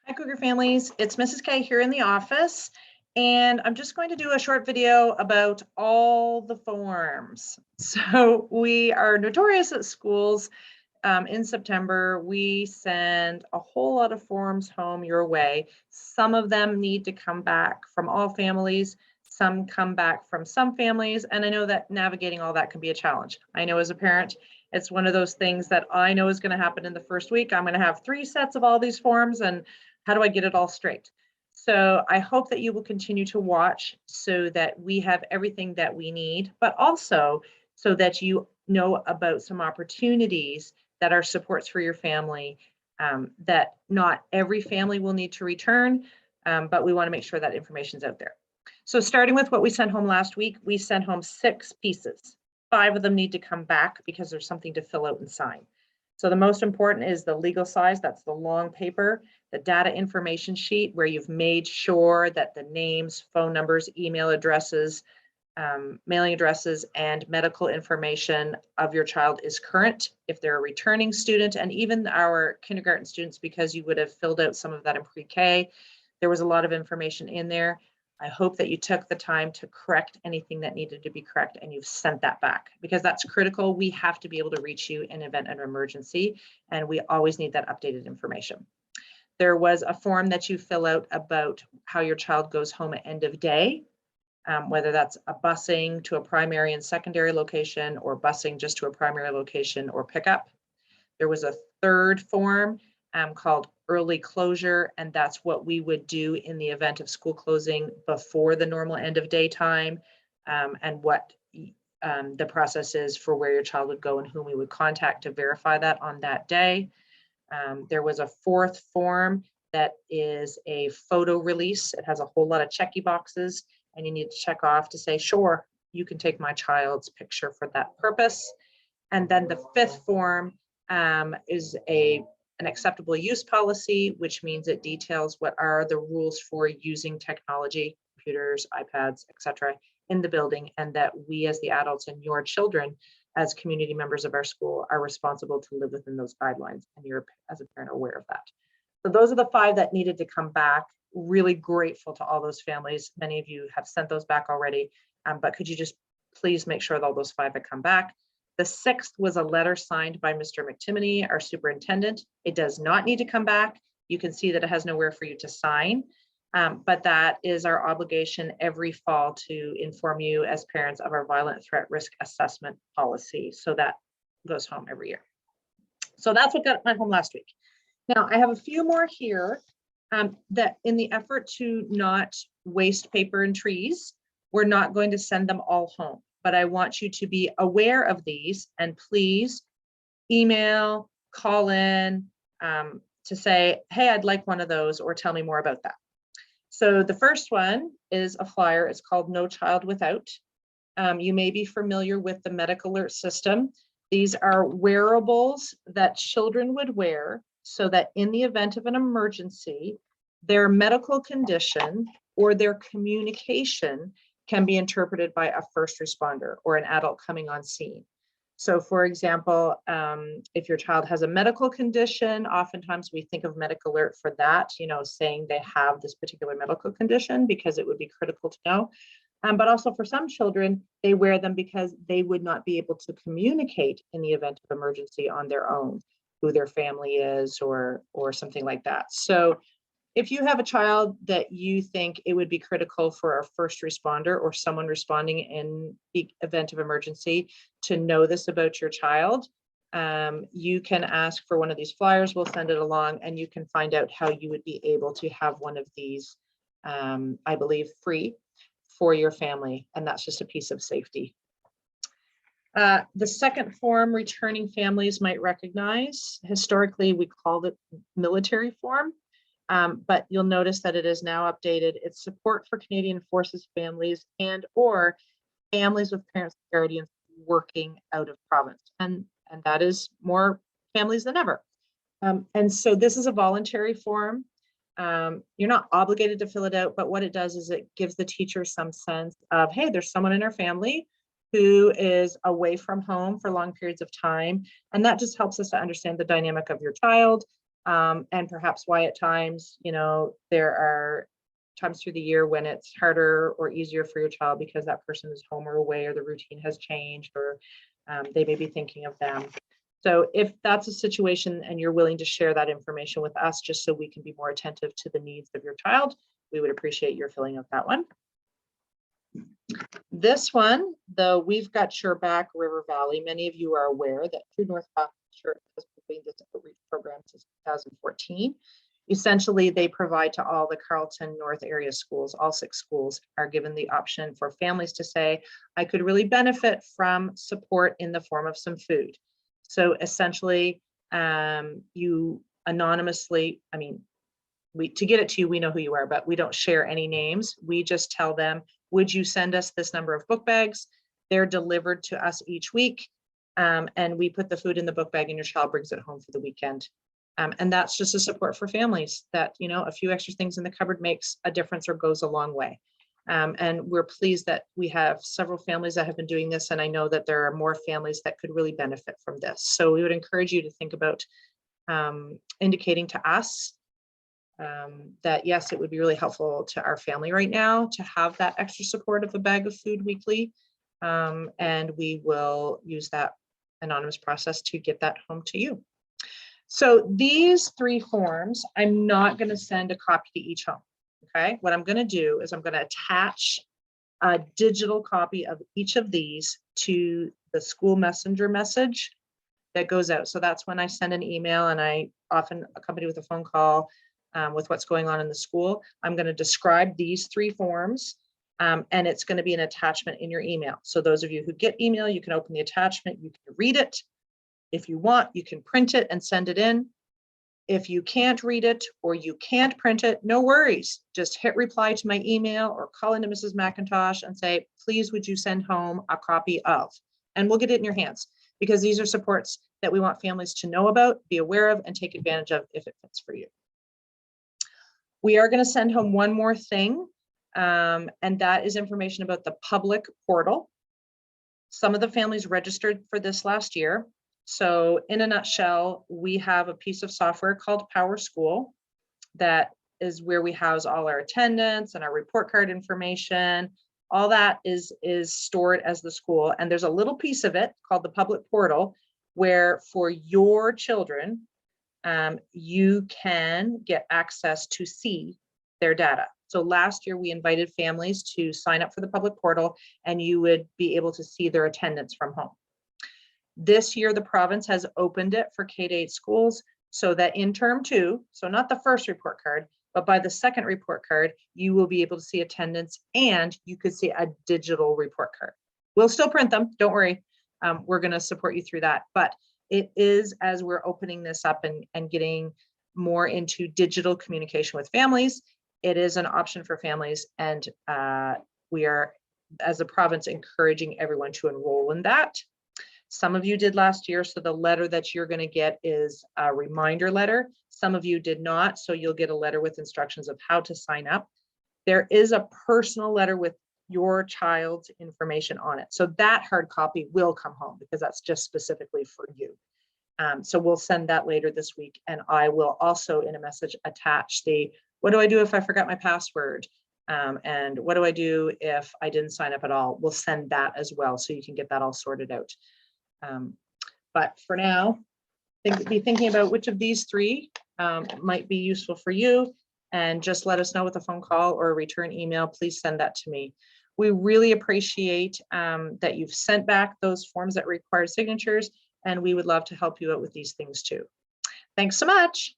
Hi, Cougar families. It's Mrs. K here in the office, and I'm just going to do a short video about all the forms. So we are notorious at schools. In September, we send a whole lot of forms home your way. Some of them need to come back from all families. Some come back from some families, and I know that navigating all that can be a challenge. I know as a parent, it's one of those things that I know is going to happen in the first week. I'm going to have 3 sets of all these forms, and how do I get it all straight? So I hope that you will continue to watch so that we have everything that we need, but also so that you know about some opportunities that are supports for your family, that not every family will need to return, but we want to make sure that information's out there. So starting with what we sent home last week, we sent home 6 pieces. 5 of them need to come back because there's something to fill out and sign. So the most important is the legal size, that's the long paper, the data information sheet where you've made sure that the names, phone numbers, email addresses, mailing addresses, and medical information of your child is current if they're a returning student, and even our kindergarten students, because you would have filled out some of that in pre-K. There was a lot of information in there. I hope that you took the time to correct anything that needed to be correct and you've sent that back, because that's critical. We have to be able to reach you in event of an emergency, and we always need that updated information. There was a form that you fill out about how your child goes home at end of day, whether that's a busing to a primary and secondary location or busing just to a primary location or pickup. There was a third form called early closure, and that's what we would do in the event of school closing before the normal end of day time, and what the process is for where your child would go and whom we would contact to verify that on that day. There was a 4th form that is a photo release. It has a whole lot of checky boxes, and you need to check off to say, sure, you can take my child's picture for that purpose. And then the 5th form is an acceptable use policy, which means it details what are the rules for using technology, computers, iPads, etc., in the building, and that we as the adults and your children as community members of our school are responsible to live within those guidelines, and you're as a parent aware of that. So those are the 5 that needed to come back. Really grateful to all those families. Many of you have sent those back already, but could you just please make sure that all those 5 have come back? The 6th was a letter signed by Mr. McTimoney, our superintendent. It does not need to come back. You can see that it has nowhere for you to sign, but that is our obligation every fall to inform you as parents of our violent threat risk assessment policy. So that goes home every year. So that's what got my home last week. Now I have a few more here that in the effort to not waste paper and trees, we're not going to send them all home. But I want you to be aware of these, and please email, call in to say, hey, I'd like one of those, or tell me more about that. So the first one is a flyer. It's called No Child Without. You may be familiar with the Medical Alert system. These are wearables that children would wear so that in the event of an emergency, their medical condition or their communication can be interpreted by a first responder or an adult coming on scene. So for example, if your child has a medical condition, oftentimes we think of Medical Alert for that, saying they have this particular medical condition because it would be critical to know. But also for some children, they wear them because they would not be able to communicate in the event of emergency on their own, who their family is or something like that. So if you have a child that you think it would be critical for a first responder or someone responding in the event of emergency to know this about your child, you can ask for one of these flyers. We'll send it along, and you can find out how you would be able to have one of these, I believe, free for your family. And that's just a piece of safety. The second form returning families might recognize. Historically, we called it military form. But you'll notice that it is now updated. It's support for Canadian Forces families and or families with parents and guardians working out of province. And that is more families than ever. And so this is a voluntary form. You're not obligated to fill it out, but what it does is it gives the teacher some sense of, hey, there's someone in our family who is away from home for long periods of time. And that just helps us to understand the dynamic of your child. and perhaps why at times, you know, there are times through the year when it's harder or easier for your child because that person is home or away, or the routine has changed, or they may be thinking of them. So if that's a situation and you're willing to share that information with us, just so we can be more attentive to the needs of your child, we would appreciate your filling out that one. This one, the We've Got Your Back River Valley, many of you are aware that True North Baptist Church has been doing this outreach program since 2014. Essentially, they provide to all the Carleton North area schools, all 6 schools are given the option for families to say, I could really benefit from support in the form of some food. So essentially, you anonymously, I mean, to get it to you, we know who you are, but we don't share any names. We just tell them, would you send us this number of book bags? They're delivered to us each week. And we put the food in the book bag and your child brings it home for the weekend. And that's just a support for families that, you know, a few extra things in the cupboard makes a difference or goes a long way. And we're pleased that we have several families that have been doing this. And I know that there are more families that could really benefit from this. So we would encourage you to think about indicating to us that yes, it would be really helpful to our family right now to have that extra support of a bag of food weekly. And we will use that anonymous process to get that home to you. So these 3 forms, I'm not going to send a copy to each home. Okay, what I'm going to do is I'm going to attach a digital copy of each of these to the school messenger message that goes out. So that's when I send an email, and I often accompany with a phone call with what's going on in the school. I'm going to describe these 3 forms, and it's going to be an attachment in your email. So those of you who get email, you can open the attachment, you can read it. If you want, you can print it and send it in. If you can't read it or you can't print it, no worries. Just hit reply to my email or call into Mrs. McIntosh and say, please, would you send home a copy of? And we'll get it in your hands, because these are supports that we want families to know about, be aware of, and take advantage of if it fits for you. We are going to send home one more thing, and that is information about the public portal. Some of the families registered for this last year. So in a nutshell, we have a piece of software called PowerSchool that is where we house all our attendance and our report card information. All that is stored as the school. And there's a little piece of it called the public portal where for your children, you can get access to see their data. So last year we invited families to sign up for the public portal, and you would be able to see their attendance from home. This year, the province has opened it for K-8 schools so that in term 2, so not the first report card, but by the second report card, you will be able to see attendance, and you could see a digital report card. We'll still print them, don't worry. We're going to support you through that. But it is, as we're opening this up and getting more into digital communication with families, it is an option for families. And we are, as a province, encouraging everyone to enroll in that. Some of you did last year, so the letter that you're going to get is a reminder letter. Some of you did not, so you'll get a letter with instructions of how to sign up. There is a personal letter with your child's information on it. So that hard copy will come home because that's just specifically for you. So we'll send that later this week. And I will also in a message attach the, what do I do if I forgot my password? And what do I do if I didn't sign up at all? We'll send that as well, so you can get that all sorted out. But for now, be thinking about which of these 3 might be useful for you, and just let us know with a phone call or a return email. Please send that to me. We really appreciate that you've sent back those forms that require signatures, and we would love to help you out with these things too. Thanks so much.